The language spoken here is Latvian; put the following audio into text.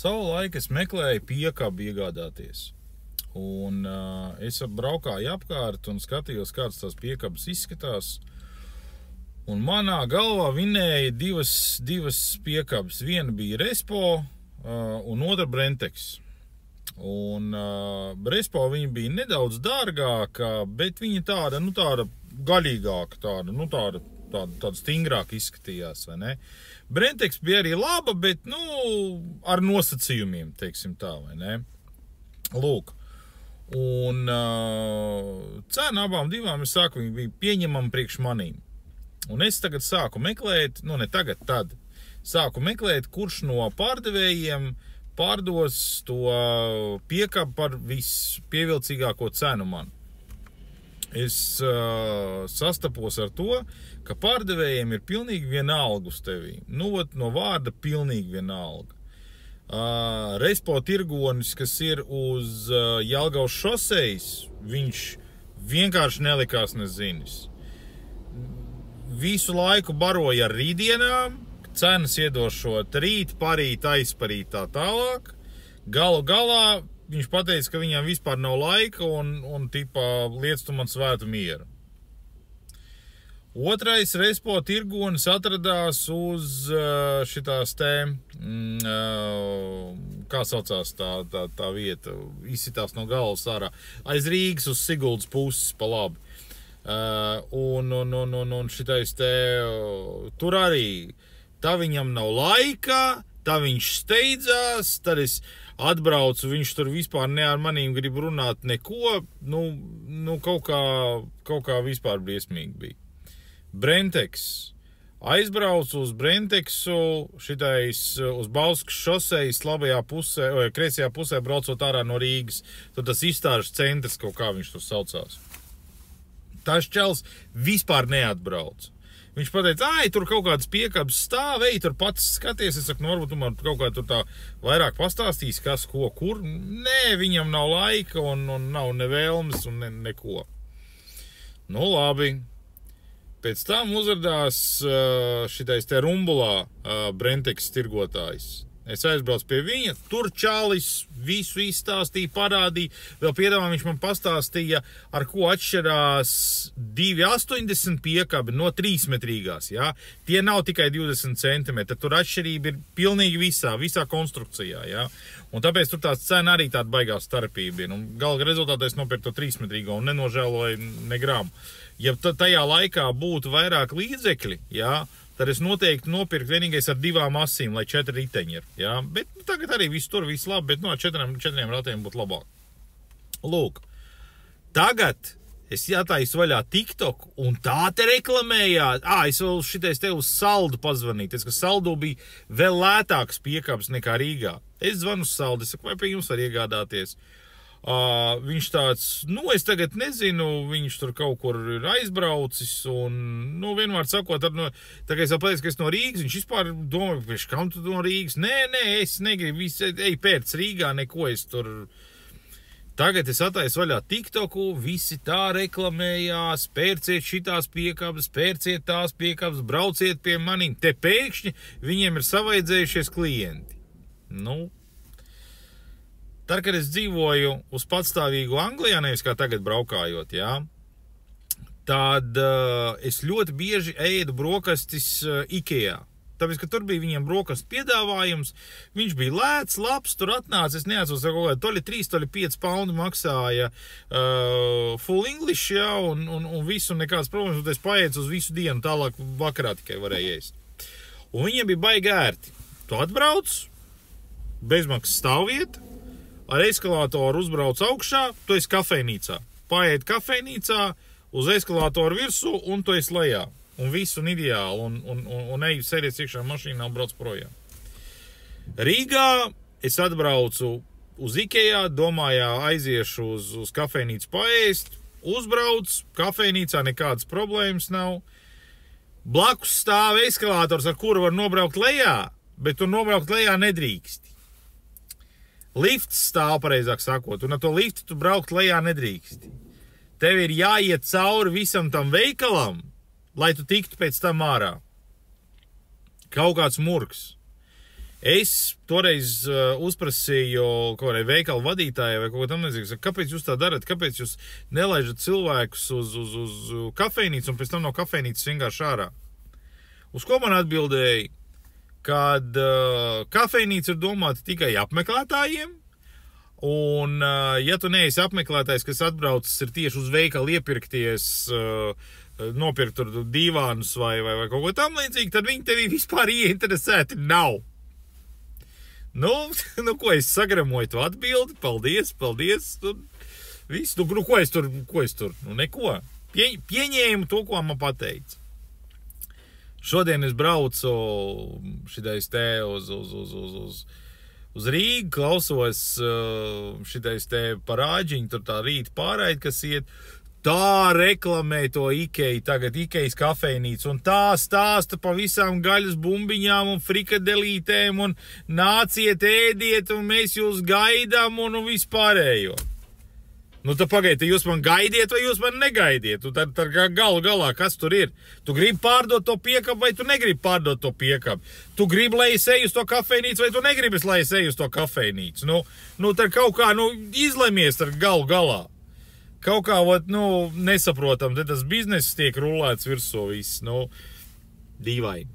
Savulaik es meklēju piekabu iegādāties. Un es braukāju apkārt un skatījos, kāds tās piekabas izskatās. Un manā galvā vinēja divas piekabas. Viena bija Respo un otra Brentex. Un Respo viņa bija nedaudz dārgāka, bet viņa tāda gaļīgāka, tāda stingrāka izskatījās, vai ne? Brentex bija arī laba, bet, ar nosacījumiem, teiksim tā, vai ne? Lūk. Un cena abām divām, es saku, viņa bija pieņemama priekš manīm. Un es tagad sāku meklēt, tad sāku meklēt, kurš no pārdevējiem pārdos to piekabu par vispievilcīgāko cenu man. Es sastapos ar to, ka pārdevējiem ir pilnīgi vienalga uz tevi. No vārda pilnīgi vienalga. Respo tirgonis, kas ir uz Jelgavas šosejas, viņš vienkārši nelikās nezinis. Visu laiku baroja ar rītdienām, cenas iedošot rīt, parīt, aizparīt tā tālāk. Galu galā viņš pateica, ka viņam vispār nav laika un tipā liec tu man svētu mieru. Otrais Respo tirgonis atradās uz šitās kā saucās tā vieta, izsitās no galvas ārā, aiz Rīgas uz Siguldas puses pa labi. Un šitais tur arī, tā viņam nav laika, tā viņš steidzās, tad es atbraucu, viņš tur vispār ne ar manīm grib runāt neko, kaut kā vispār briesmīgi bija. Brentex. Aizbraucu uz Brentexu, uz Bauskas šosejas labajā pusē, kreisajā pusē braucot ārā no Rīgas. Tur tas izstāžu centrs, kaut kā viņš tur saucās. Tas čels vispār neatbrauc. Viņš pateica, tur kaut kādas piekabas stāv, tur pats skaties. Es saku, varbūt tu man kaut kā tur tā vairāk pastāstīs, kas, ko, kur. Nē, viņam nav laika un nav nevēlmes un neko. Labi. Pēc tam uzradās šitais te Rumbulā Brentex tirgotājs. Es aizbraucu pie viņa, tur čalis visu izstāstīja, parādīja, vēl piedāvā viņš man pastāstīja, ar ko atšķirās 2,80 piekabi no 3-metrīgās, jā. Tie nav tikai 20 centimetri, tur atšķirība ir pilnīgi visā konstrukcijā, jā. Un tāpēc tur tās cena arī tāda baigā starpība ir. Un galva rezultātā es nopirku to 3-metrīgo un nenožēloju ne gramu. Ja tajā laikā būtu vairāk līdzekļi, jā, tad es noteikti nopirku vienīgais ar 2 asīm, lai 4 riteņi ir. Ja? Bet tagad arī viss labi, bet ar 4 ratiem būtu labāk. Lūk, tagad es jātaisu vaļā TikTok, un tā te reklamējāt. Es vēl šitais te uz Saldu pazvanīju, ka Saldu bija vēl lētāks piekabs nekā Rīgā. Es zvanu uz Saldu, es saku, vai pie jums var iegādāties? Viņš tāds, es tagad nezinu, viņš tur kaut kur ir aizbraucis un, vienmēr sakot, tā kā es pateicu, ka es no Rīgas, viņš vispār domāju, ka kam tu no Rīgas? Nē, es negribu, ej pēc Rīgā, neko es tur. Tagad es attaisu vaļā TikToku, visi tā reklamējās, pērciet šitās piekabas, pērciet tās piekabas, brauciet pie manīm. Te pēkšņi viņiem ir savaidzējušies klienti. Tad, kad es dzīvoju uz patstāvīgu Anglijā, nevis kā tagad braukājot, jā, tad es ļoti bieži ēdu brokastis Ikejā. Tāpēc, ka tur bija viņiem brokastu piedāvājums, viņš bija lēts, labs, tur atnāca, es neatceros, kaut kā 3, 5 paundi maksāja full English, jā, un visu nekādas problēmas, un es paēdu uz visu dienu, tālāk vakarā tikai varēju ēst. Un viņiem bija baigi ērti. Tu atbrauc, bezmaksas stāvvieta, ar eskalātoru uzbrauc augšā, tu esi kafejnīcā. Paēd kafejnīcā, uz eskalātoru virsū, un tu esi lejā. Un viss un ideāli, un eju sēdies iekšā mašīnā un brauc projām. Rīgā es atbraucu uz Ikejā, domājā aiziešu uz kafejnīcu paēst, uzbrauc, kafejnīcā nekādas problēmas nav. Blakus stāv eskalātors, ar kuru var nobraukt lejā, bet tu nobraukt lejā nedrīksti. Lifts stāv, pareizāk sakot, un ar to liftu tu braukt lejā nedrīksti. Tev ir jāiet cauri visam tam veikalam, lai tu tiktu pēc tam ārā. Kaut kāds murgs. Es toreiz uzprasīju kaut kādai veikalu vadītājai vai kaut ko tam līdzīgu. Kāpēc jūs tā darat? Kāpēc jūs nelaižat cilvēkus uz kafejnīcu un pēc tam no kafejnīcas vienkārši ārā? Uz ko man atbildēja, kad kafejnīca ir domāta tikai apmeklētājiem, un ja tu neesi apmeklētājs, kas atbraucis ir tieši uz veikalu iepirkties, nopirkt tur divānus vai kaut ko tam līdzīgi, tad viņi tevi vispār ieinteresēti nav. Nu, ko es sagramoju to atbildi, paldies, viss, ko es tur, nu, neko, pieņēmu to, ko man pateica. Šodien es braucu šitais te uz Rīgu, klausos šitais te parāģiņu, tur tā rīta pārraidi, kas iet, tā reklamē to Ikea, tagad Ikejas kafejnīcu, un tā stāsta pa visām gaļas bumbiņām un frikadelītēm, un nāciet, ēdiet, un mēs jūs gaidām, un vispārējo. Nu, tad pagaidiet, jūs man gaidiet, vai jūs man negaidiet? Nu, tad galu galā, kas tur ir? Tu gribi pārdot to piekapu, vai tu negribi pārdot to piekapu? Tu gribi, lai es eju uz to kafejnīcu, vai tu negribi, lai es eju uz to kafejnīcu? Nu, tad kaut kā, izlemies ar galu galā. Kaut kā, nesaprotam, te tas bizness tiek rulēts virsū viss, dīvaini.